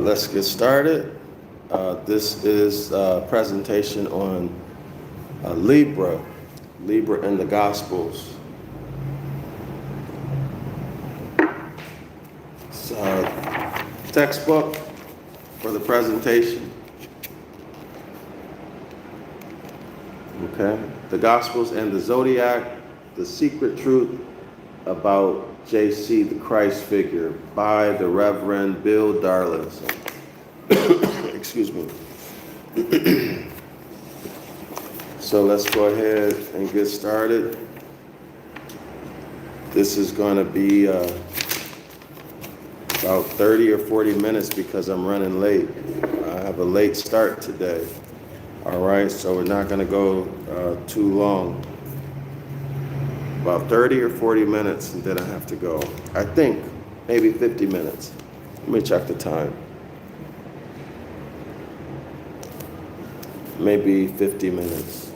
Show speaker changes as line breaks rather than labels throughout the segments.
Let's get started. This is a presentation on Libra in the Gospels. It's a textbook for the presentation. Okay, the Gospels and the Zodiac, the secret truth about JC, the Christ figure, by the Reverend Bill Darrell-El. Excuse me. So let's go ahead and get started. This is going to be about 30 or 40 minutes because I'm running late. I have a late start today. All right, so we're not going to go too long. About 30 or 40 minutes, and then I have to go. I think maybe 50 minutes. Let me check the time. Maybe 50 minutes.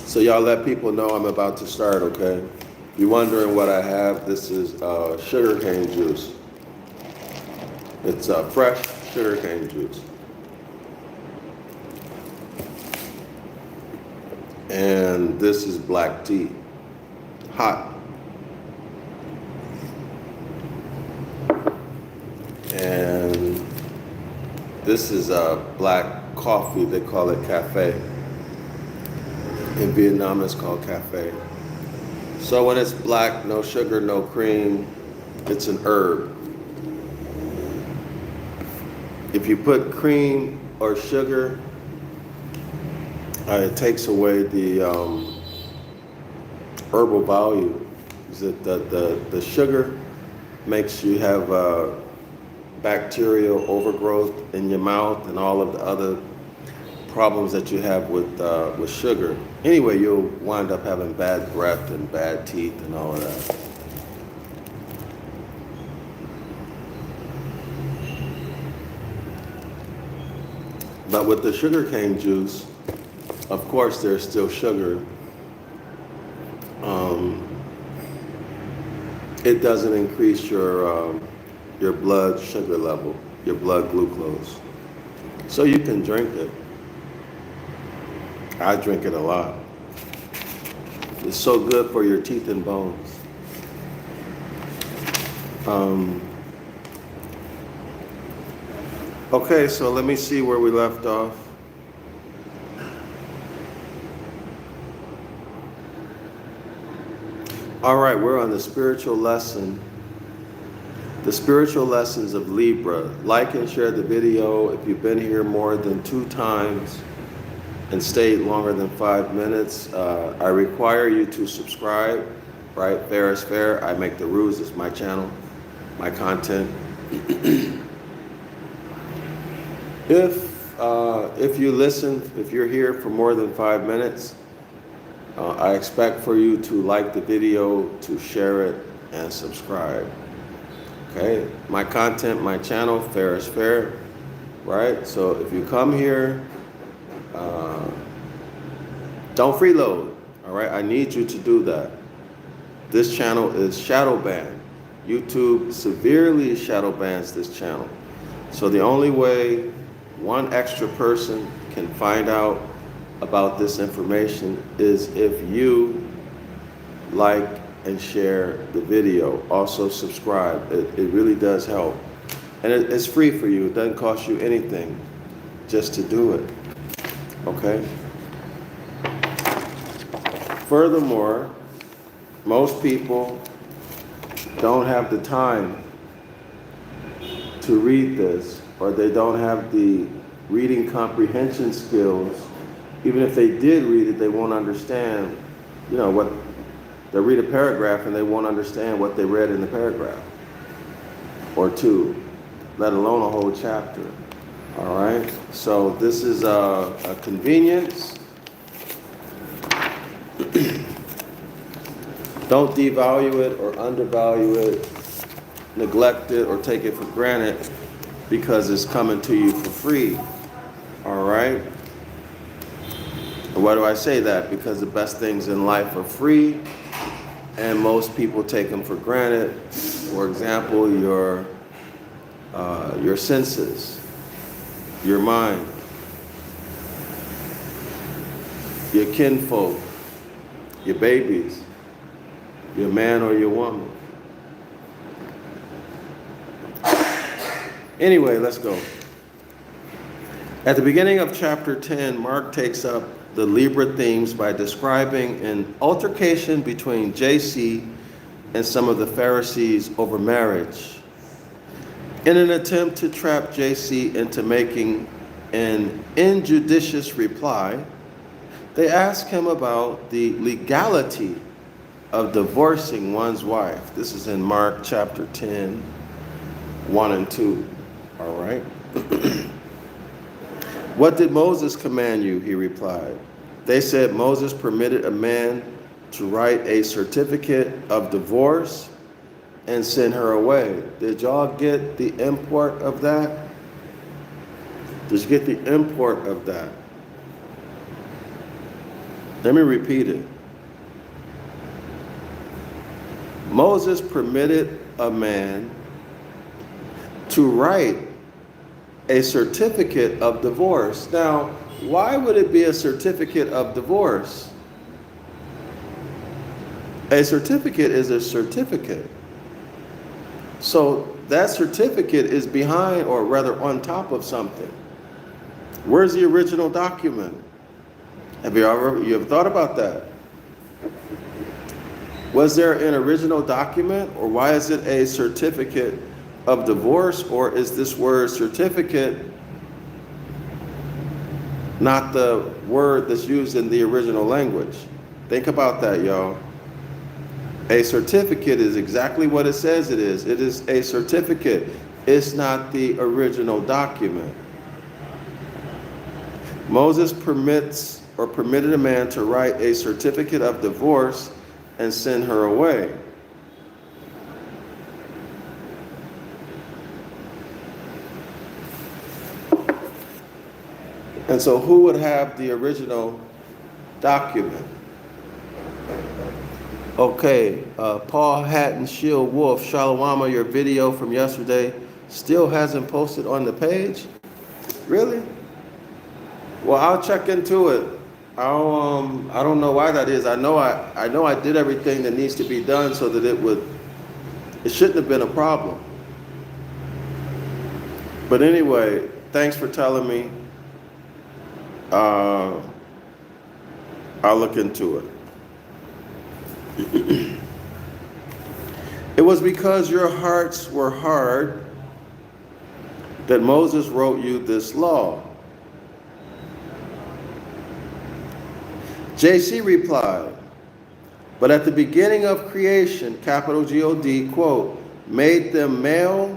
So y'all let people know I'm about to start, okay? If you're wondering what I have, this is sugarcane juice. It's fresh sugarcane juice. And this is black tea, hot. And this is black coffee, they call it cafe. In Vietnam, it's called cafe. So when it's black, no sugar, no cream, it's an herb. If you put cream or sugar, it takes away the herbal value. The sugar makes you have bacterial overgrowth in your mouth and all of the other problems that you have with sugar. Anyway, you'll wind up having bad breath and bad teeth and all of that. But with the sugarcane juice, of course, there's still sugar. It doesn't increase your blood sugar level, your blood glucose. So you can drink it. I drink it a lot. It's so good for your teeth and bones. Okay, so let me see where we left off. All right, we're on the spiritual lesson. The spiritual lessons of Libra. Like and share the video if you've been here more than 2 times and stayed longer than 5 minutes. I require you to subscribe, right? Fair is fair. I make the rules. It's my channel, my content. If you listen, if you're here for more than 5 minutes, I expect for you to like the video, to share it, and subscribe. Okay? My content, my channel, fair is fair, right? So if you come here, don't freeload, all right? I need you to do that. This channel is shadow banned. YouTube severely shadow bans this channel. So the only way one extra person can find out about this information is if you like and share the video. Also subscribe. It really does help. And it's free for you. It doesn't cost you anything just to do it. Okay? Furthermore, most people don't have the time to read this, or they don't have the reading comprehension skills. Even if they did read it, they won't understand, what they read a paragraph and they won't understand what they read in the paragraph or 2, let alone a whole chapter. All right, so this is a convenience. Don't devalue it or undervalue it, neglect it or take it for granted because it's coming to you for free. All right? Why do I say that? Because the best things in life are free, and most people take them for granted. For example, your senses, your mind, your kinfolk, your babies, your man or your woman. Anyway, let's go. At the beginning of chapter 10, Mark takes up the Libra themes by describing an altercation between JC and some of the Pharisees over marriage. In an attempt to trap JC into making an injudicious reply, they ask him about the legality of divorcing one's wife. This is in Mark chapter 10, 1 and 2. All right. What did Moses command you? He replied. They said Moses permitted a man to write a certificate of divorce and send her away. Did y'all get the import of that? Did you get the import of that? Let me repeat it. Moses permitted a man to write a certificate of divorce. Now, why would it be a certificate of divorce? A certificate is a certificate. So that certificate is behind, or rather on top of something. Where's the original document? Have you ever thought about that? Was there an original document, or why is it a certificate of divorce, or is this word certificate not the word that's used in the original language? Think about that, y'all. A certificate is exactly what it says it is. It is a certificate. It's not the original document. Moses permitted a man to write a certificate of divorce and send her away. And so who would have the original document? Okay, Paul Hatton, Shield Wolf, Shalawama, your video from yesterday still hasn't posted on the page? Really? Well, I'll check into it. I don't know why that is. I know I did everything that needs to be done so that it shouldn't have been a problem. But anyway, thanks for telling me. I'll look into it. It was because your hearts were hard that Moses wrote you this law. JC replied, but at the beginning of creation, capital G-O-D, quote, made them male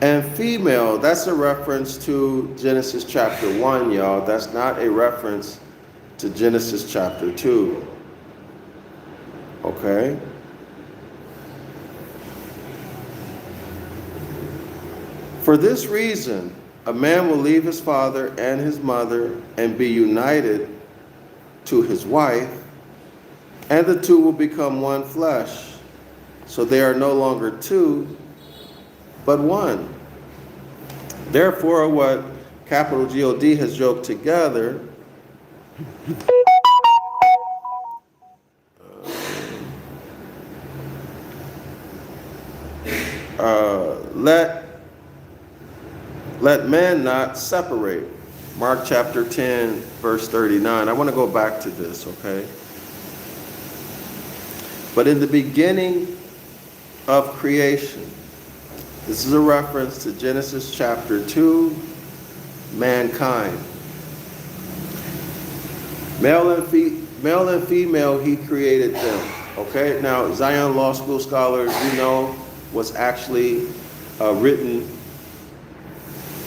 and female. That's a reference to Genesis chapter 1, y'all. That's not a reference to Genesis chapter 2. Okay? For this reason, a man will leave his father and his mother and be united to his wife, and the two will become one flesh. So they are no longer two, but one. Therefore, what capital G-O-D has yoked together, let man not separate. Mark chapter 10, verse 39. I want to go back to this, okay? But in the beginning of creation, this is a reference to Genesis chapter 2, mankind. Male and female, he created them. Okay, now Zion Law School scholars, you know what's actually written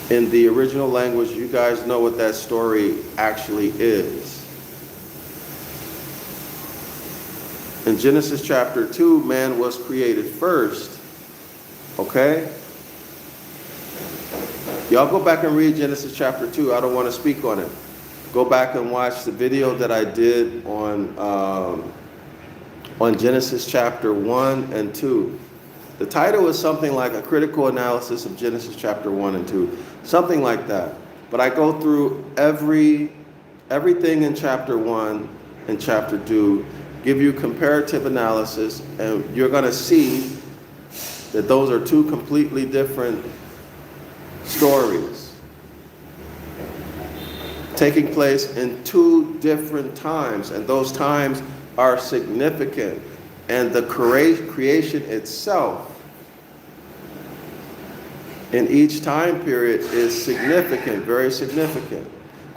in the original language. You guys know what that story actually is. In Genesis chapter 2, man was created first. Okay? Y'all go back and read Genesis chapter 2. I don't want to speak on it. Go back and watch the video that I did on Genesis chapter 1 and 2. The title is something like A Critical Analysis of Genesis chapter 1 and 2. Something like that. But I go through everything in chapter 1 and chapter 2, give you comparative analysis, and you're going to see that those are two completely different stories taking place in two different times, and those times are significant, and the creation itself in each time period is significant, very significant.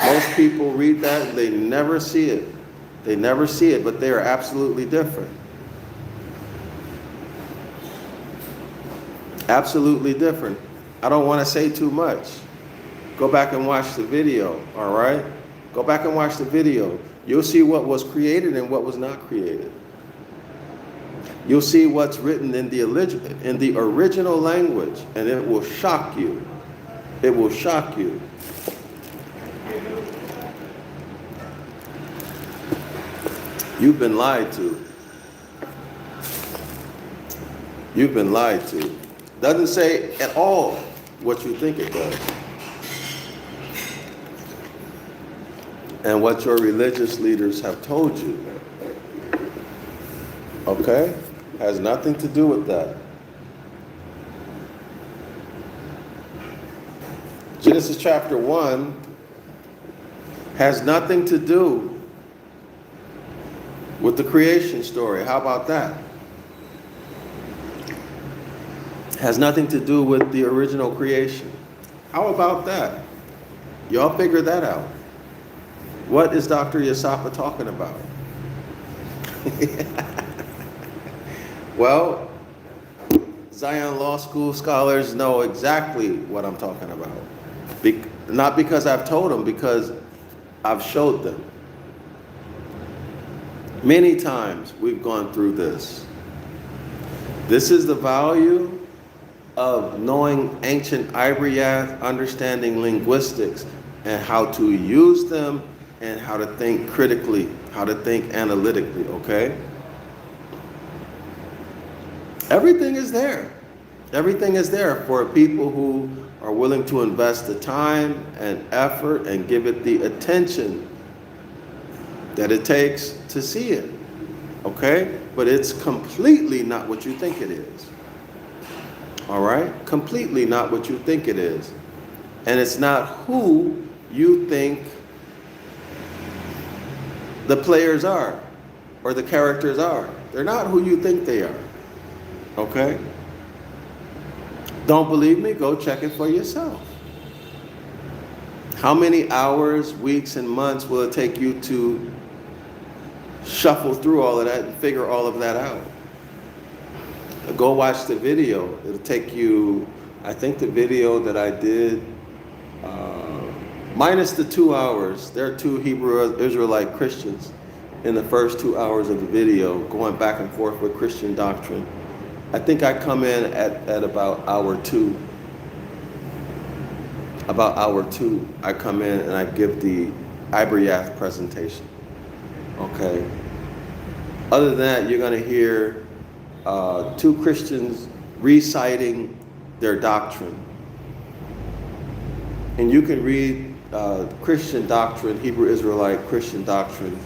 Most people read that and they never see it. They never see it, but they are absolutely different. Absolutely different. I don't want to say too much. Go back and watch the video, all right? Go back and watch the video. You'll see what was created and what was not created. You'll see what's written in the original language, and it will shock you. It will shock you. You've been lied to. You've been lied to. Doesn't say at all what you think it does. And what your religious leaders have told you. Okay? Has nothing to do with that. Genesis chapter 1 has nothing to do with the creation story. How about that? Has nothing to do with the original creation. How about that? Y'all figure that out. What is DrYasapa talking about? Well, Zion Law School scholars know exactly what I'm talking about. Not because I've told them, because I've showed them. Many times we've gone through this. This is the value of knowing ancient Ibaryath, understanding linguistics, and how to use them, and how to think critically, how to think analytically, okay? Everything is there. Everything is there for people who are willing to invest the time and effort and give it the attention that it takes to see it, okay? But it's completely not what you think it is, all right? Completely not what you think it is. And it's not who you think the players are or the characters are. They're not who you think they are, okay? Don't believe me? Go check it for yourself. How many hours, weeks, and months will it take you to shuffle through all of that and figure all of that out? Go watch the video. It'll take you, I think the video that I did, minus the 2 hours, there are 2 Hebrew Israelite Christians in the first 2 hours of the video going back and forth with Christian doctrine. I think I come in at about hour 2. About hour 2, I come in and I give the Ibaryath presentation. Okay. Other than that, you're going to hear 2 Christians reciting their doctrine. And you can read Christian doctrine, Hebrew Israelite Christian doctrine,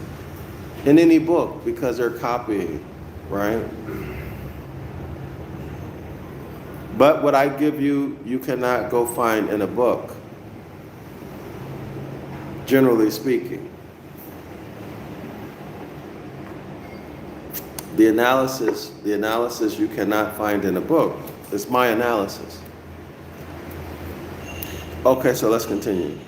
in any book because they're copying, right? But what I give you, you cannot go find in a book, generally speaking. The analysis you cannot find in a book. It's my analysis. Okay, so let's continue.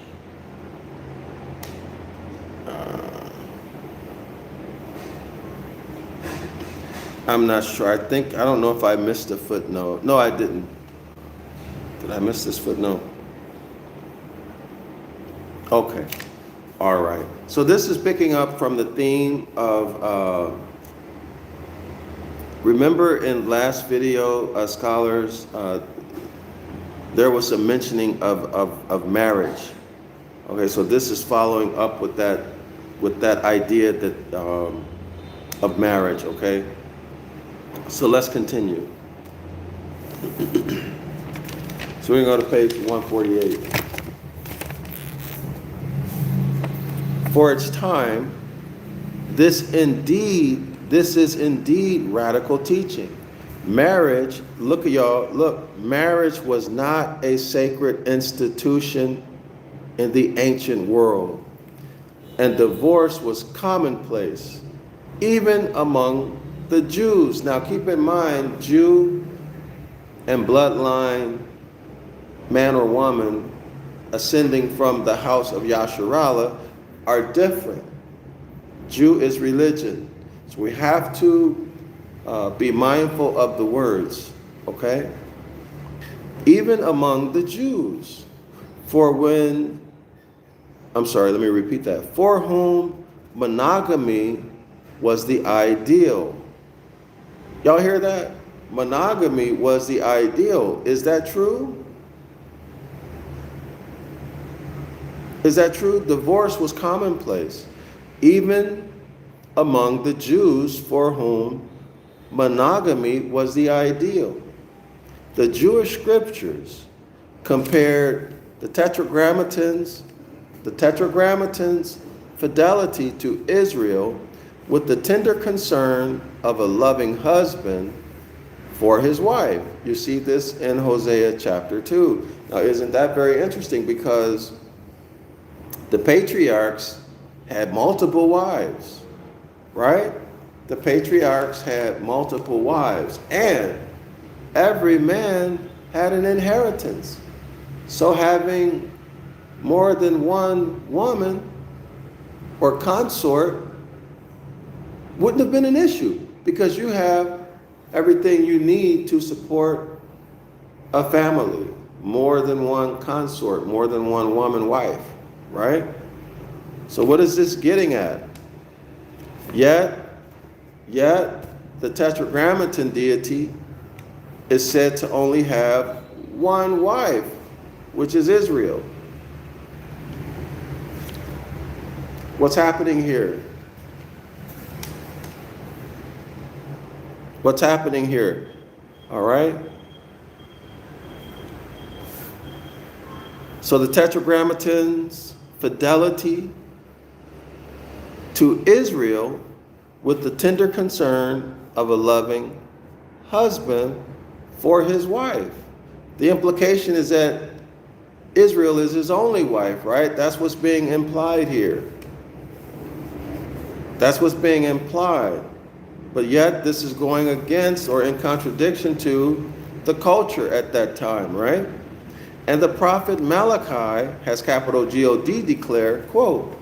I'm not sure. I don't know if I missed a footnote. No, I didn't. Did I miss this footnote? Okay. All right. So this is picking up from the theme of, remember in last video, scholars, there was some mentioning of marriage, Okay, so this is following up with that idea that of marriage. Okay, so let's continue. So we're going to go to page 148. For its time, this is indeed radical teaching. Marriage, look at y'all, look, marriage was not a sacred institution in the ancient world, and divorce was commonplace, even among the Jews. Now keep in mind, Jew and bloodline, man or woman, ascending from the House of Yasharala are different. Jew is religion. So we have to be mindful of the words, okay? Even among the Jews. For whom monogamy was the ideal. Y'all hear that? Monogamy was the ideal. Is that true? Is that true? Divorce was commonplace, even among the Jews for whom monogamy was the ideal. The Jewish scriptures compared the Tetragrammaton's fidelity to Israel with the tender concern of a loving husband for his wife. You see this in Hosea chapter 2. Now, isn't that very interesting? Because the patriarchs had multiple wives, right? The patriarchs had multiple wives, and every man had an inheritance. So having more than one woman or consort wouldn't have been an issue, because you have everything you need to support a family. More than one consort, more than one woman wife, right? So what is this getting at? Yet the Tetragrammaton deity is said to only have one wife, which is Israel. What's happening here? What's happening here? All right? So the Tetragrammaton's fidelity to Israel with the tender concern of a loving husband for his wife. The implication is that Israel is his only wife, right? That's what's being implied here. That's what's being implied. But yet this is going against or in contradiction to the culture at that time, right? And the prophet Malachi has capital G-O-D declared, quote,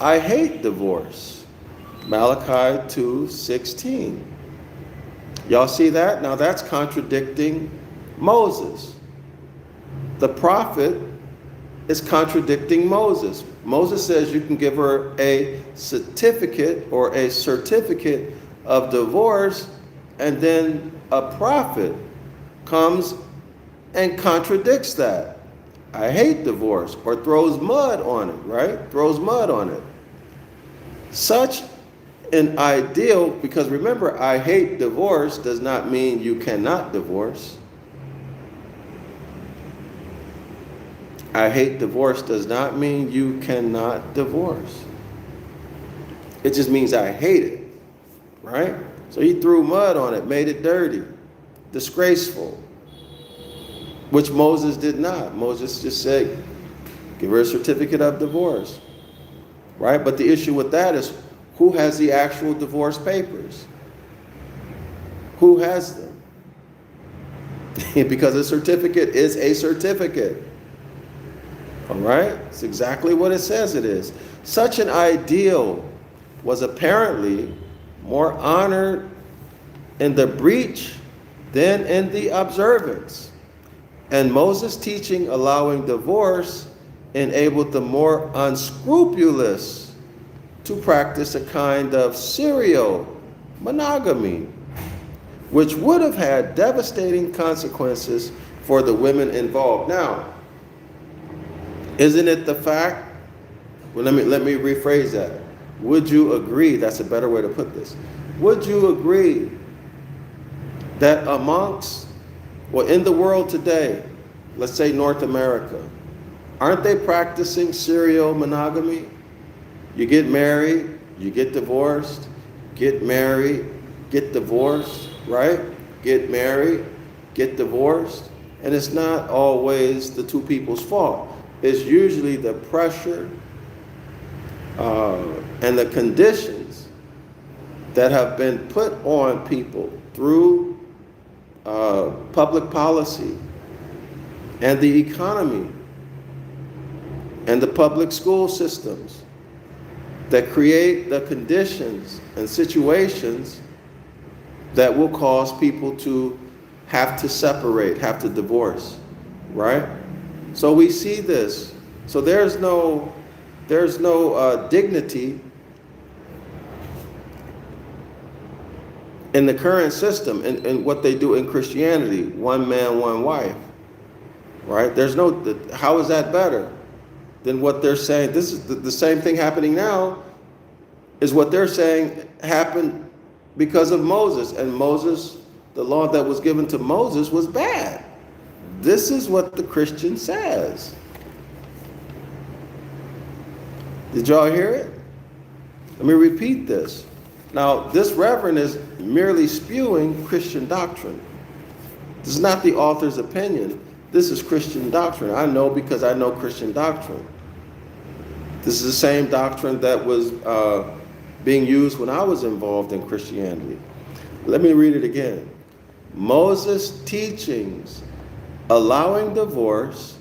I hate divorce. Malachi 2:16. Y'all see that? Now that's contradicting Moses. The prophet is contradicting Moses. Moses says you can give her a certificate of divorce, and then a prophet comes and contradicts that. I hate divorce, or throws mud on it, right? Throws mud on it. Such an ideal, because remember, I hate divorce does not mean you cannot divorce. I hate divorce does not mean you cannot divorce. It just means I hate it, right? So he threw mud on it, made it dirty, disgraceful, which Moses did not. Moses just said, give her a certificate of divorce, right? But the issue with that is, who has the actual divorce papers? Who has them? Because a certificate is a certificate. All right? It's exactly what it says it is. Such an ideal was apparently more honored in the breach than in the observance. And Moses' teaching allowing divorce enabled the more unscrupulous to practice a kind of serial monogamy, which would have had devastating consequences for the women involved. Now, isn't it the fact Well, let me rephrase that. Would you agree, that's a better way to put this, would you agree that in the world today, let's say North America, aren't they practicing serial monogamy? You get married, you get divorced, get married, get divorced, right? Get married, get divorced. And it's not always the two people's fault. It's usually the pressure and the conditions that have been put on people through public policy and the economy and the public school systems that create the conditions and situations that will cause people to have to separate, have to divorce, right? So we see this. So there's no dignity in the current system and what they do in Christianity, one man, one wife, right? How is that better than what they're saying? This is the same thing happening now is what they're saying happened because of Moses. And Moses, the law that was given to Moses was bad. This is what the Christian says. Did y'all hear it? Let me repeat this. Now, this reverend is merely spewing Christian doctrine. This is not the author's opinion. This is Christian doctrine. I know because I know Christian doctrine. This is the same doctrine that was being used when I was involved in Christianity. Let me read it again. Moses' teachings allowing divorce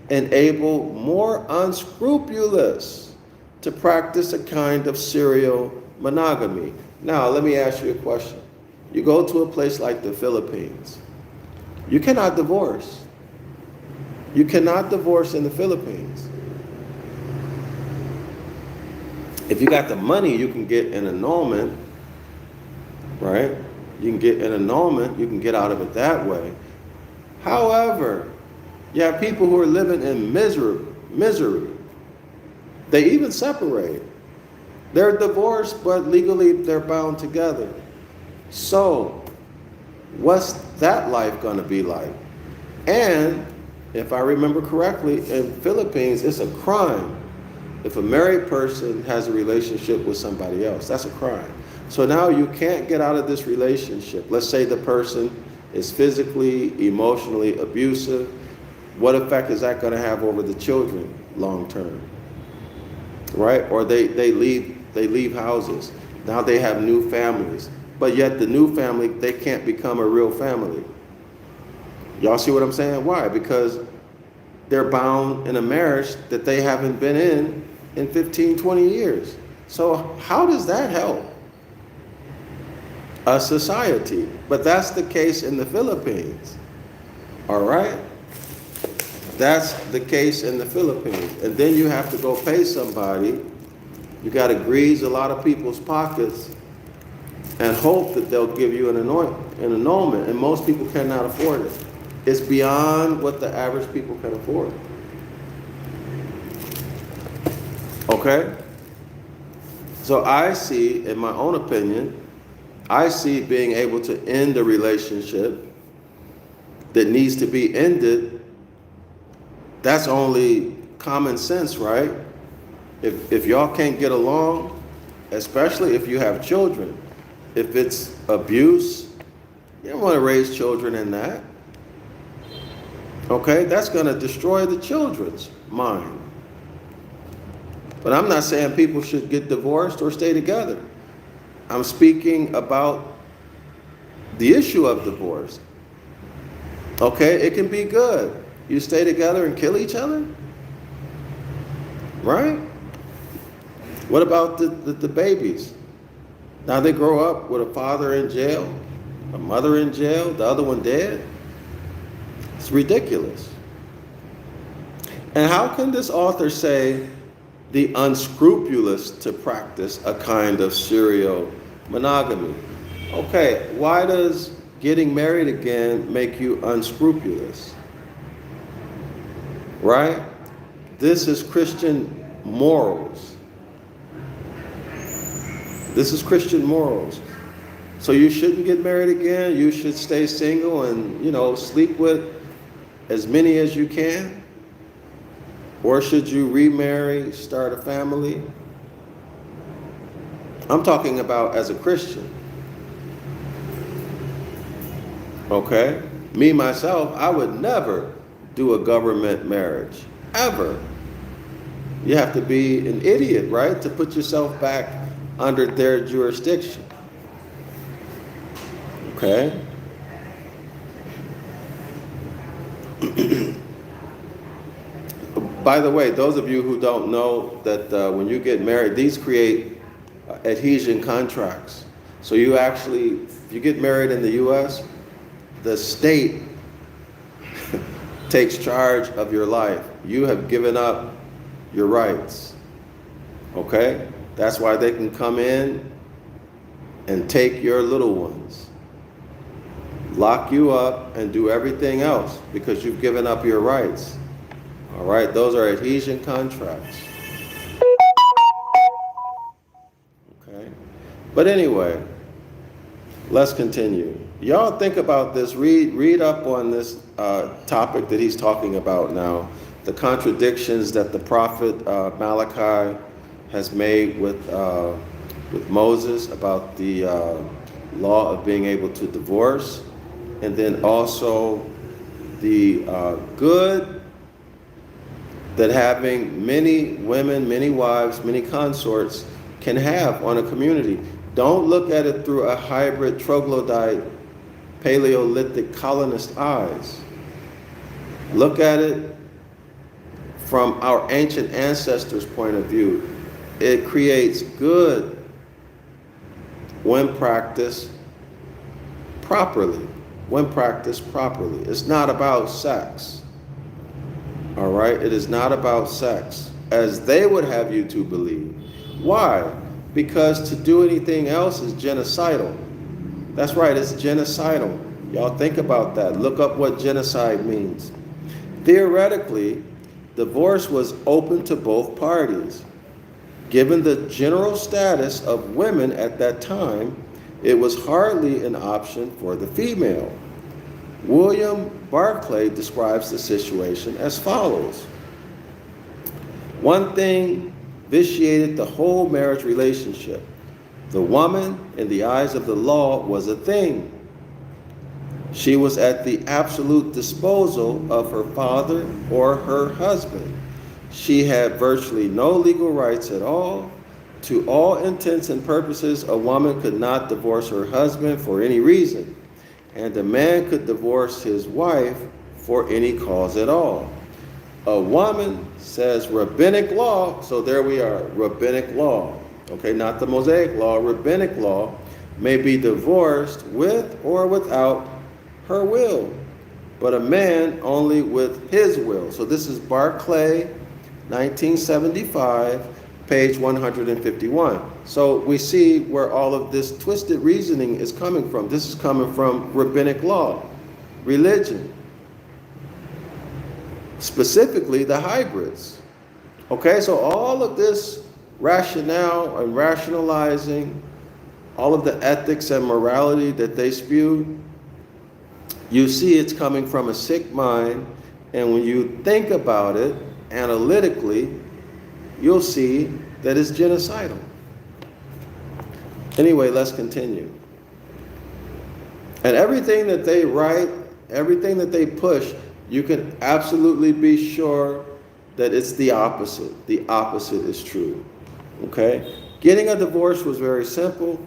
enable more unscrupulous to practice a kind of serial monogamy. Now, let me ask you a question. You go to a place like the Philippines. You cannot divorce. You cannot divorce in the Philippines. If you got the money, you can get an annulment, right? You can get an annulment. You can get out of it that way. However, you have people who are living in misery. They even separate. They're divorced, but legally they're bound together. So, what's that life going to be like? And if I remember correctly, in Philippines, it's a crime. If a married person has a relationship with somebody else, that's a crime. So now you can't get out of this relationship. Let's say the person is physically, emotionally abusive. What effect is that going to have over the children long term? Right? Or they leave houses. Now they have new families. But yet the new family, they can't become a real family. Y'all see what I'm saying? Why? Because they're bound in a marriage that they haven't been in 15, 20 years. So how does that help a society? But that's the case in the Philippines. All right? That's the case in the Philippines. And then you have to go pay somebody. You got to grease a lot of people's pockets and hope that they'll give you an annulment. And most people cannot afford it. It's beyond what the average people can afford. Okay? So I see, in my own opinion, I see being able to end a relationship that needs to be ended. That's only common sense, right? If y'all can't get along, especially if you have children, if it's abuse, you don't want to raise children in that. Okay, that's going to destroy the children's mind. But I'm not saying people should get divorced or stay together. I'm speaking about the issue of divorce. Okay, it can be good. You stay together and kill each other? Right? What about the babies? Now they grow up with a father in jail, a mother in jail, the other one dead. It's ridiculous. And how can this author say the unscrupulous to practice a kind of serial monogamy? Okay, why does getting married again make you unscrupulous? Right? This is Christian morals. This is Christian morals. So you shouldn't get married again. You should stay single and, sleep with as many as you can. Or should you remarry, start a family? I'm talking about as a Christian. Okay? Me, myself, I would never do a government marriage. Ever. You have to be an idiot, right? To put yourself back under their jurisdiction. Okay? By the way, those of you who don't know that when you get married, these create adhesion contracts. So you actually, if you get married in the U.S., the state takes charge of your life. You have given up your rights. Okay? That's why they can come in and take your little ones, lock you up, and do everything else because you've given up your rights. All right? Those are adhesion contracts. Okay? But anyway, let's continue. Y'all think about this. Read up on this topic that he's talking about now. The contradictions that the prophet Malachi has made with Moses about the law of being able to divorce, and then also the good that having many women, many wives, many consorts can have on a community. Don't look at it through a hybrid troglodyte Paleolithic colonist eyes. Look at it from our ancient ancestors' point of view. It creates good when practiced properly. When practiced properly. It's not about sex. All right? It is not about sex, as they would have you to believe. Why? Because to do anything else is genocidal. That's right, it's genocidal. Y'all think about that. Look up what genocide means. Theoretically, divorce was open to both parties. Given the general status of women at that time, it was hardly an option for the female. William Barclay describes the situation as follows. One thing vitiated the whole marriage relationship. The woman, in the eyes of the law, was a thing. She was at the absolute disposal of her father or her husband. She had virtually no legal rights at all. To all intents and purposes, a woman could not divorce her husband for any reason, and a man could divorce his wife for any cause at all. A woman, says rabbinic law, so there we are, rabbinic law. Okay, not the Mosaic law, rabbinic law, may be divorced with or without her will, but a man only with his will. So this is Barclay, 1975, page 151. So we see where all of this twisted reasoning is coming from. This is coming from rabbinic law, religion, specifically the hybrids. Okay, so all of this rationale and rationalizing, all of the ethics and morality that they spew, you see it's coming from a sick mind, and when you think about it analytically, you'll see that it's genocidal. Anyway, let's continue. And everything that they write, everything that they push, you can absolutely be sure that it's the opposite. The opposite is true. Okay? Getting a divorce was very simple.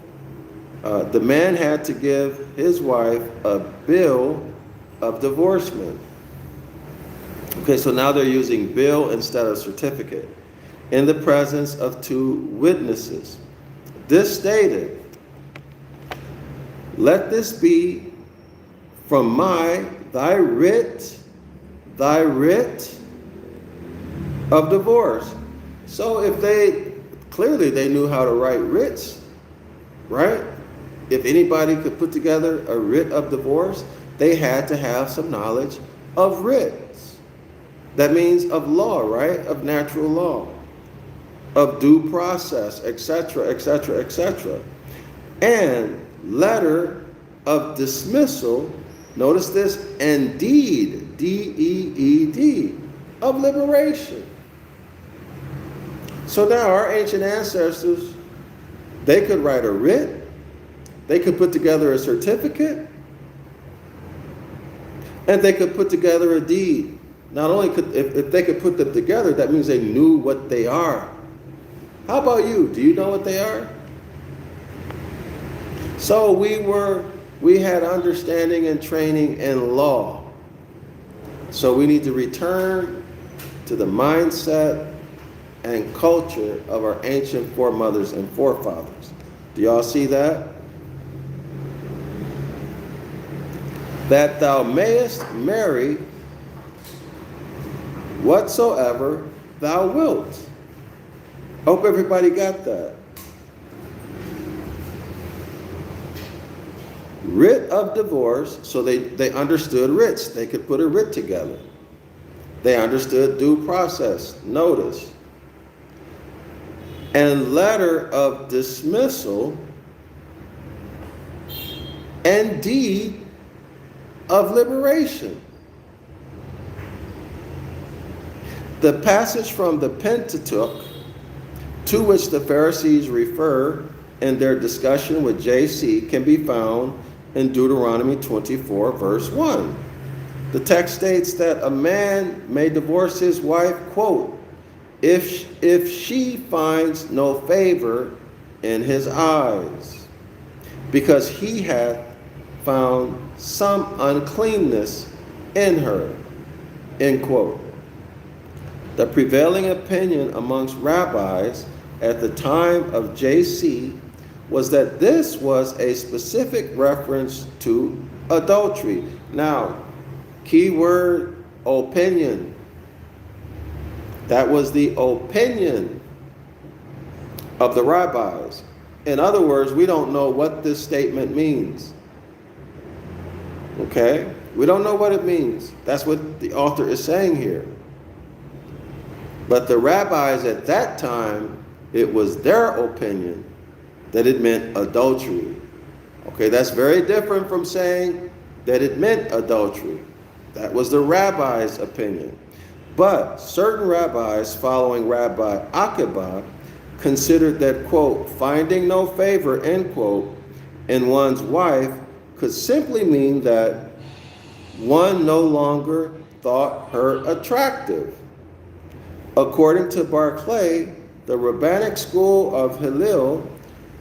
The man had to give his wife a bill of divorcement. Okay, so now they're using bill instead of certificate, in the presence of two witnesses. This stated, "Let this be from thy writ of divorce." So if clearly they knew how to write writs, right? If anybody could put together a writ of divorce, they had to have some knowledge of writs. That means of law, right? Of natural law. of due process, etc., etc., etc. And letter of dismissal, notice this, and deed, D-E-E-D, of liberation. So now our ancient ancestors, they could write a writ, they could put together a certificate, and they could put together a deed. Not only could, if they could put them together, that means they knew what they are. How about you? Do you know what they are? So we had understanding and training in law. So we need to return to the mindset and culture of our ancient foremothers and forefathers. Do y'all see that? That thou mayest marry whatsoever thou wilt. Hope everybody got that. Writ of divorce, so they understood writs. They could put a writ together. They understood due process, notice. And letter of dismissal and deed of liberation. The passage from the Pentateuch, to which the Pharisees refer in their discussion with J.C., can be found in Deuteronomy 24, verse 1. The text states that a man may divorce his wife, quote, if she finds no favor in his eyes, because he hath found some uncleanness in her, end quote. The prevailing opinion amongst rabbis at the time of J.C. was that this was a specific reference to adultery. Now, key word, opinion. That was the opinion of the rabbis. In other words, we don't know what this statement means. Okay? We don't know what it means. That's what the author is saying here. But the rabbis at that time, it was their opinion that it meant adultery. Okay, that's very different from saying that it meant adultery. That was the rabbi's opinion. But certain rabbis following Rabbi Akiba considered that, quote, finding no favor, end quote, in one's wife could simply mean that one no longer thought her attractive. According to Barclay, the rabbinic school of Hillel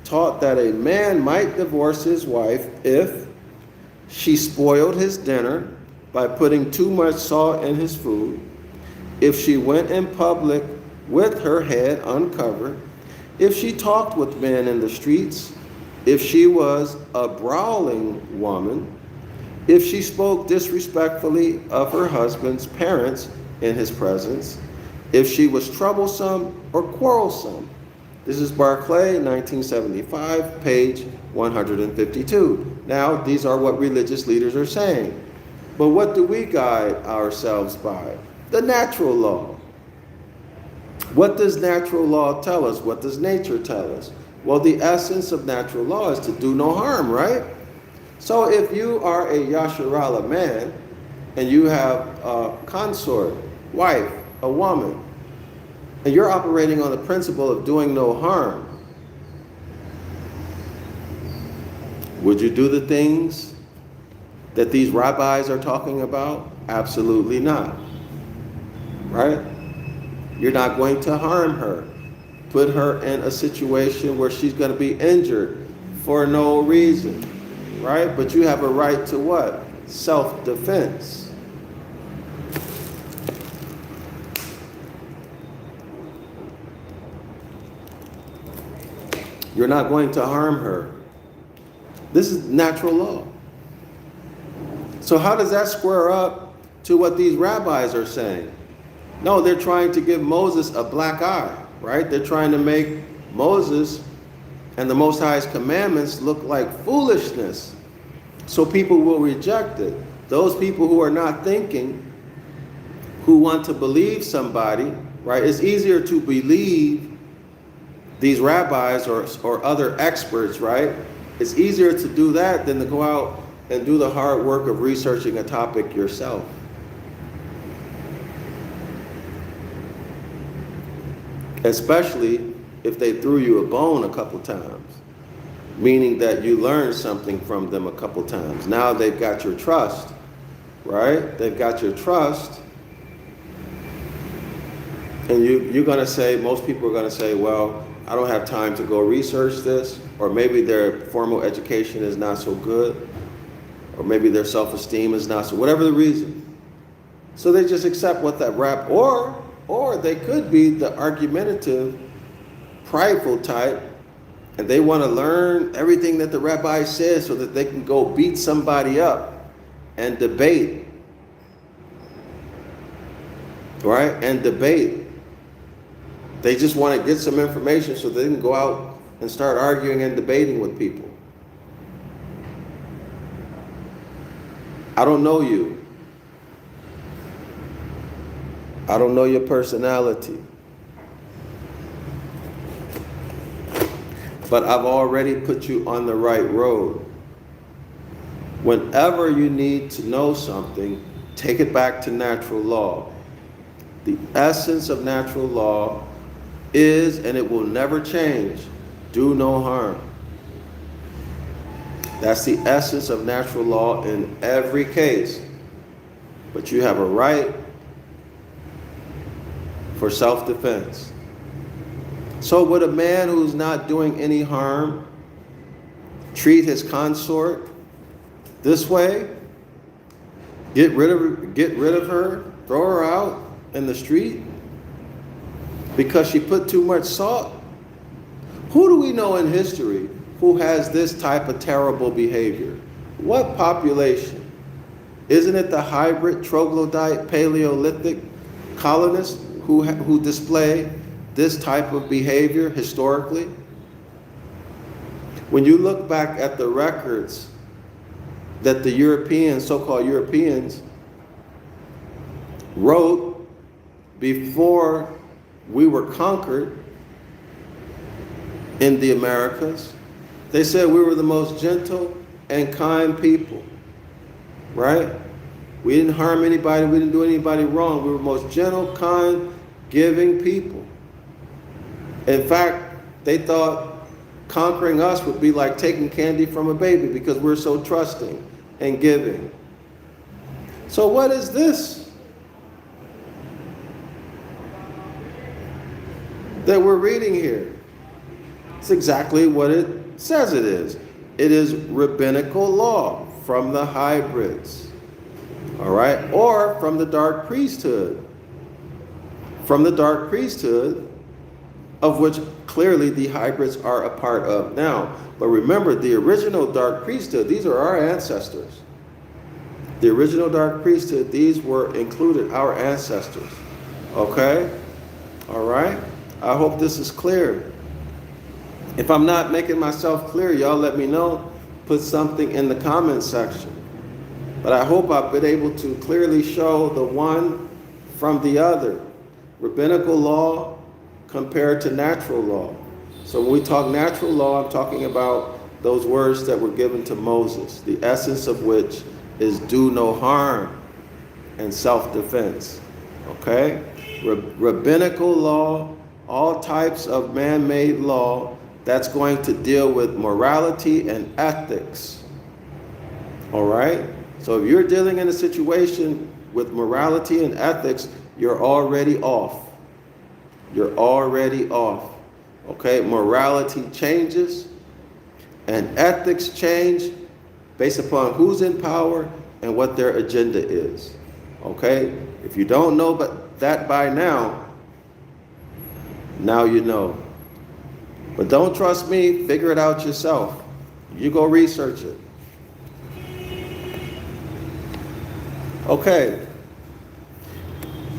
taught that a man might divorce his wife if she spoiled his dinner by putting too much salt in his food, if she went in public with her head uncovered, if she talked with men in the streets, if she was a brawling woman, if she spoke disrespectfully of her husband's parents in his presence, if she was troublesome or quarrelsome. This is Barclay, 1975, page 152. Now, these are what religious leaders are saying. But what do we guide ourselves by? The natural law. What does natural law tell us? What does nature tell us? Well, the essence of natural law is to do no harm, right? So if you are a Yasharala man and you have a consort, wife, a woman, and you're operating on the principle of doing no harm, would you do the things that these rabbis are talking about? Absolutely not. Right? You're not going to harm her. Put her in a situation where she's going to be injured for no reason. Right? But you have a right to what? Self-defense. You're not going to harm her. This is natural law. So how does that square up to what these rabbis are saying? No, they're trying to give Moses a black eye, right? They're trying to make Moses and the Most High's commandments look like foolishness, so people will reject it. Those people who are not thinking, who want to believe somebody, right? It's easier to believe these rabbis or other experts, right? It's easier to do that than to go out and do the hard work of researching a topic yourself. Especially if they threw you a bone a couple times, meaning that you learned something from them a couple times. Now they've got your trust, right? They've got your trust. And you're going to say, most people are going to say, well, I don't have time to go research this, or maybe their formal education is not so good, or maybe their self-esteem is not so, whatever the reason. So they just accept what that or they could be the argumentative, prideful type, and they want to learn everything that the rabbi says so that they can go beat somebody up and debate, right? And debate. They just want to get some information so they can go out and start arguing and debating with people. I don't know you. I don't know your personality. But I've already put you on the right road. Whenever you need to know something, take it back to natural law. The essence of natural law is, and it will never change, do no harm. That's the essence of natural law in every case. But you have a right for self-defense. So would a man who's not doing any harm treat his consort this way? Get rid of her, throw her out in the street because she put too much salt? Who do we know in history who has this type of terrible behavior? What population? Isn't it the hybrid, troglodyte, Paleolithic colonists who display this type of behavior historically? When you look back at the records that the Europeans, so-called Europeans, wrote before we were conquered in the Americas, they said we were the most gentle and kind people, right? We didn't harm anybody, we didn't do anybody wrong. We were the most gentle, kind, giving people. In fact, they thought conquering us would be like taking candy from a baby because we're so trusting and giving. So what is this that we're reading here? It's exactly what it says it is. It is rabbinical law from the hybrids, all right? Or from the dark priesthood. From the dark priesthood, of which clearly the hybrids are a part of now. But remember, the original dark priesthood, these are our ancestors. The original dark priesthood, these were included, our ancestors. Okay? All right? I hope this is clear. If I'm not making myself clear, y'all let me know. Put something in the comment section. But I hope I've been able to clearly show the one from the other. Rabbinical law compared to natural law. So when we talk natural law, I'm talking about those words that were given to Moses, the essence of which is do no harm and self-defense. Okay? Rabbinical law, all types of man-made law, that's going to deal with morality and ethics. All right? So if you're dealing in a situation with morality and ethics, you're already off. You're already off. Okay? Morality changes and ethics change based upon who's in power and what their agenda is. Okay? If you don't know that by now, now you know. But don't trust me, figure it out yourself. You go research it. Okay.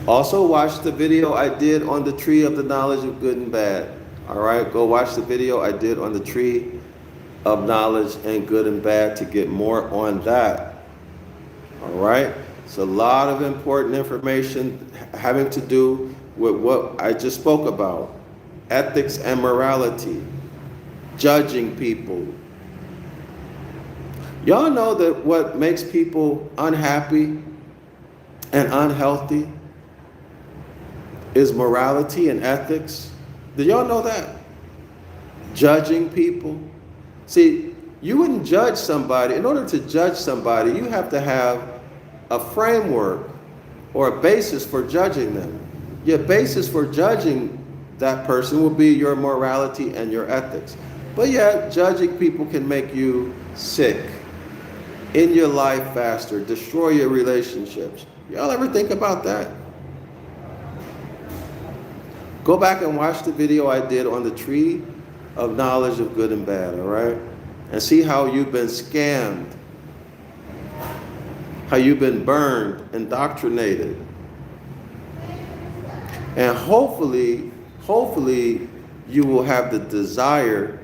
Also watch the video I did on the tree of the knowledge of good and bad. All right, go watch the video I did on the tree of knowledge and good and bad to get more on that. All right, it's a lot of important information having to do with what I just spoke about. ethics and morality, judging people. Y'all know that what makes people unhappy and unhealthy is morality and ethics? Did y'all know that? Judging people. See, you wouldn't judge somebody. In order to judge somebody, you have to have a framework or a basis for judging them. Your basis for judging that person will be your morality and your ethics. But yet, judging people can make you sick, end your life faster, destroy your relationships. Y'all ever think about that? Go back and watch the video I did on the tree of knowledge of good and bad, all right? And see how you've been scammed, how you've been burned, indoctrinated. And hopefully you will have the desire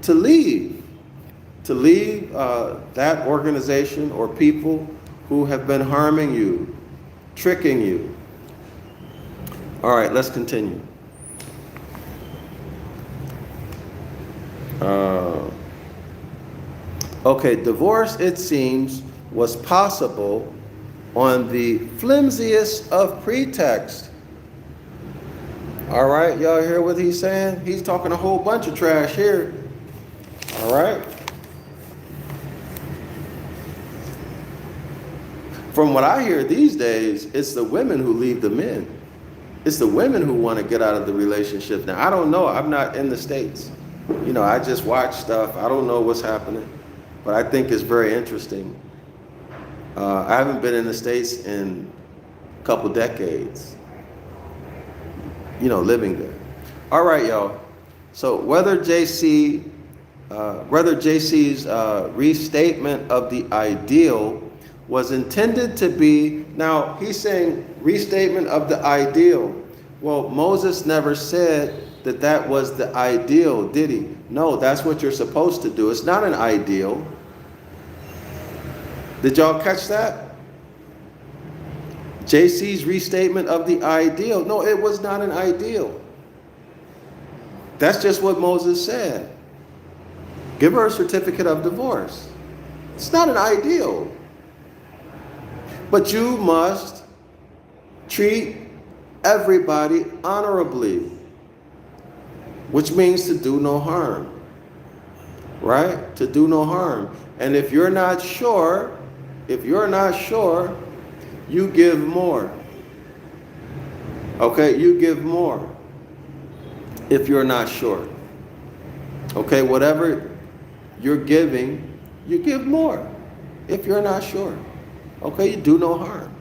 to leave that organization or people who have been harming you, tricking you. All right, let's continue. Okay, divorce, it seems, was possible on the flimsiest of pretext. All right, y'all hear what he's saying? He's talking a whole bunch of trash here. All right. From what I hear these days, it's the women who leave the men. It's the women who want to get out of the relationship. Now, I don't know. I'm not in the States. You know, I just watch stuff. I don't know what's happening. But I think it's very interesting. I haven't been in the States in a couple decades, you know, living there. All right, y'all. So whether JC's restatement of the ideal was intended to be, now he's saying restatement of the ideal. Well, Moses never said that that was the ideal, did he? No, that's what you're supposed to do. It's not an ideal. Did y'all catch that? JC's restatement of the ideal. No, it was not an ideal. That's just what Moses said. Give her a certificate of divorce. It's not an ideal. But you must treat everybody honorably, which means to do no harm. Right? To do no harm. And if you're not sure, you give more. Okay, you give more if you're not sure. Okay, whatever you're giving, you give more if you're not sure. Okay, you do no harm.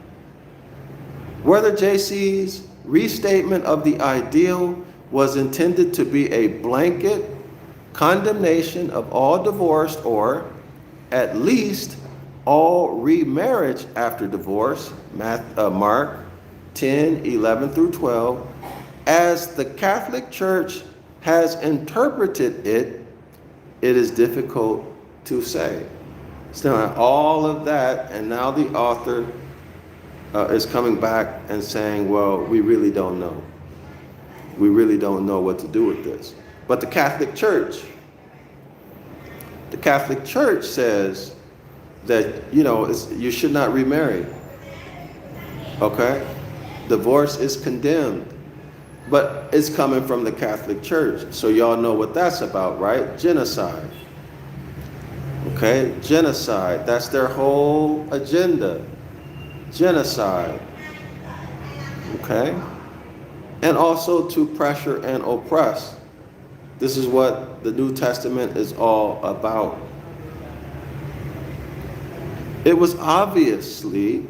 Whether JC's restatement of the ideal was intended to be a blanket condemnation of all divorce or at least all remarriage after divorce, Mark 10:11 through 12, as the Catholic Church has interpreted it, it is difficult to say. So all of that, and now the author is coming back and saying, well, we really don't know. We really don't know what to do with this. But the Catholic Church says that, you know, you should not remarry. Okay? Divorce is condemned. But it's coming from the Catholic Church. So y'all know what that's about, right? Genocide. Okay? Genocide. That's their whole agenda. Genocide. Okay? And also to pressure and oppress. This is what the New Testament is all about. It was obviously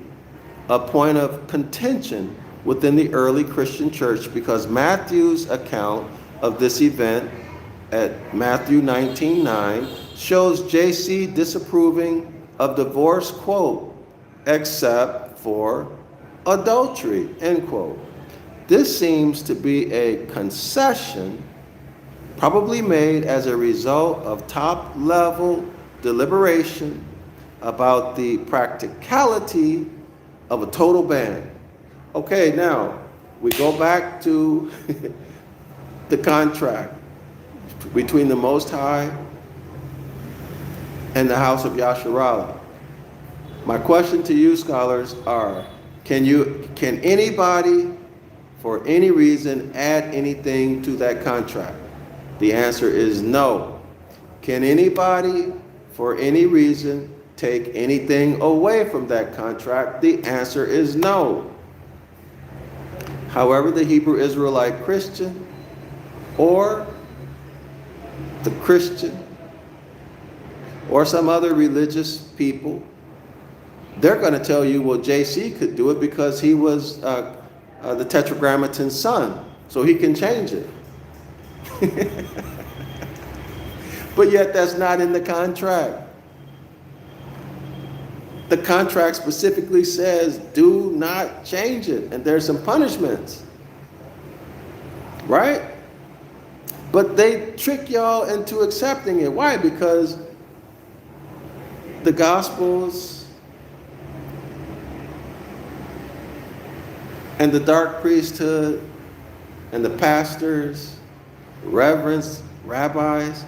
a point of contention within the early Christian church because Matthew's account of this event at Matthew 19:9 shows JC disapproving of divorce, quote, except for adultery, end quote. This seems to be a concession probably made as a result of top-level deliberation about the practicality of a total ban. Okay, now we go back to the contract between the Most High and the House of Yasharala. My question to you scholars are, can anybody for any reason add anything to that contract? The answer is no. Can anybody for any reason take anything away from that contract? The answer is no. However, the Hebrew Israelite Christian or the Christian or some other religious people, they're going to tell you, well, JC could do it because he was the Tetragrammaton's son, so he can change it. But yet that's not in the contract. The contract specifically says, do not change it, and there's some punishments, right? But they trick y'all into accepting it. Why? Because the Gospels and the dark priesthood and the pastors, reverends, rabbis,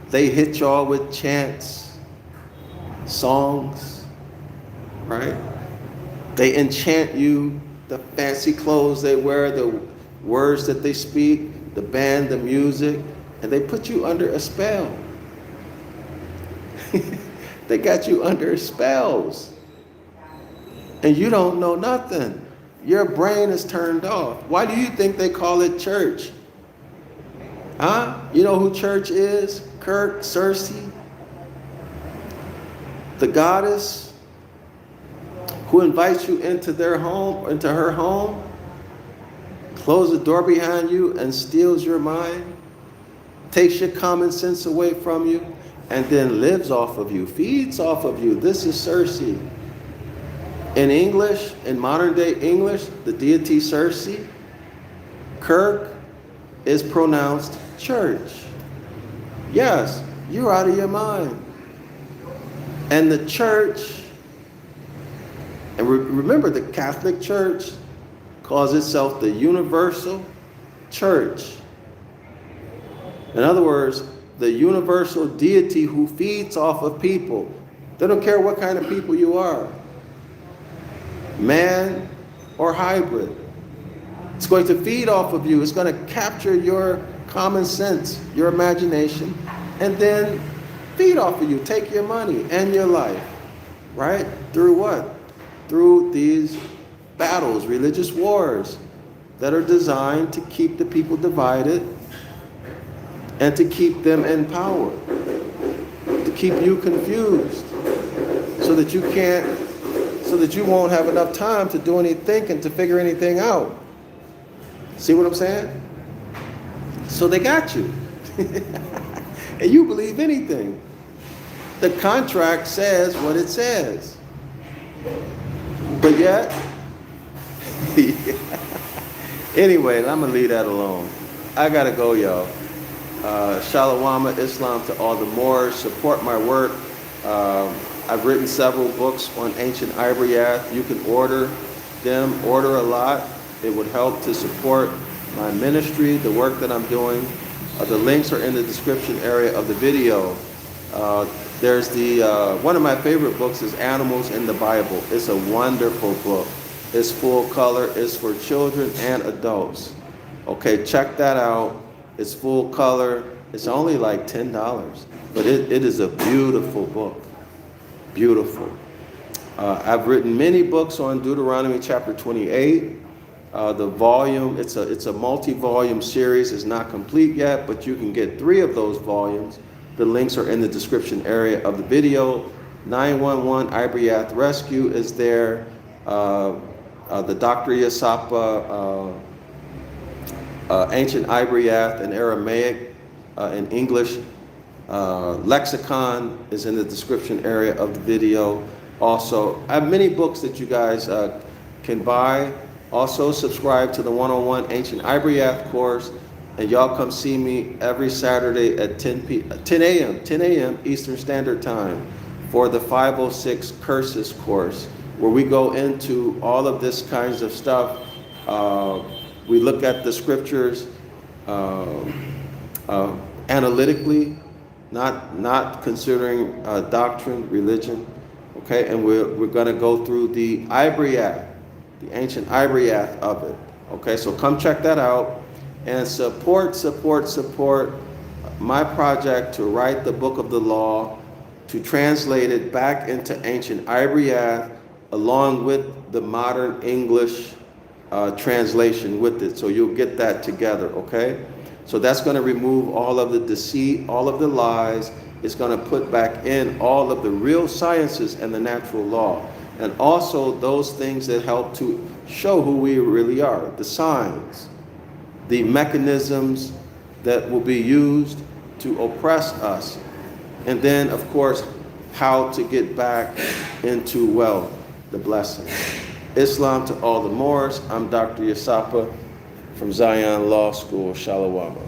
they hit y'all with chants, songs, right? They enchant you, the fancy clothes they wear, the words that they speak, the band, the music, and they put you under a spell. They got you under spells. And you don't know nothing. Your brain is turned off. Why do you think they call it church? Huh? You know who church is? Kirk, Circe, the goddess who invites you into their home, into her home, closes the door behind you and steals your mind, takes your common sense away from you, and then lives off of you, feeds off of you. This is Circe. In English, in modern day English, the deity Circe, Kirk is pronounced church. Yes, you're out of your mind. And the church, and remember the Catholic Church calls itself the universal church. In other words, the universal deity who feeds off of people. They don't care what kind of people you are. Man or hybrid. It's going to feed off of you. It's going to capture your common sense, your imagination, and then feed off of you, take your money and your life, right? Through what? Through these battles, religious wars that are designed to keep the people divided and to keep them in power, to keep you confused so that you won't have enough time to do any thinking, to figure anything out. See what I'm saying? So they got you. And you believe anything. The contract says what it says. But yet, anyway, I'm going to leave that alone. I got to go, y'all. Shalom Islam to all the Moors. Support my work. I've written several books on ancient Ibaryath. You can order them. Order a lot. It would help to support my ministry, the work that I'm doing. The links are in the description area of the video. There's one of my favorite books is Animals in the Bible. It's a wonderful book. It's full color. It's for children and adults. Okay, check that out. It's full color. It's only like $10, but it is a beautiful book. Beautiful. I've written many books on Deuteronomy chapter 28. The volume, it's a multi-volume series. It's not complete yet, but you can get 3 of those volumes. The links are in the description area of the video. 911 Ibaryath Rescue is there. The DrYasapa, Ancient Ibaryath in Aramaic, in English. Lexicon is in the description area of the video. Also, I have many books that you guys can buy. Also, subscribe to the 101 Ancient Ibaryath course, and y'all come see me every Saturday at 10 a.m. Eastern Standard Time for the 506 Curses course, where we go into all of this kinds of stuff. We look at the scriptures analytically, not considering doctrine, religion. Okay, and we're going to go through the Ibaryath, the ancient Ibaryath of it. Okay, so come check that out and support my project to write the book of the law, to translate it back into ancient Ibaryath along with the modern English translation with it. So you'll get that together, okay? So that's going to remove all of the deceit, all of the lies. It's going to put back in all of the real sciences and the natural law. And also those things that help to show who we really are, the signs, the mechanisms that will be used to oppress us. And then, of course, how to get back into wealth, the blessing. Islam to all the Moors. I'm Dr. Yasapa from Zion Law School, Shalawama.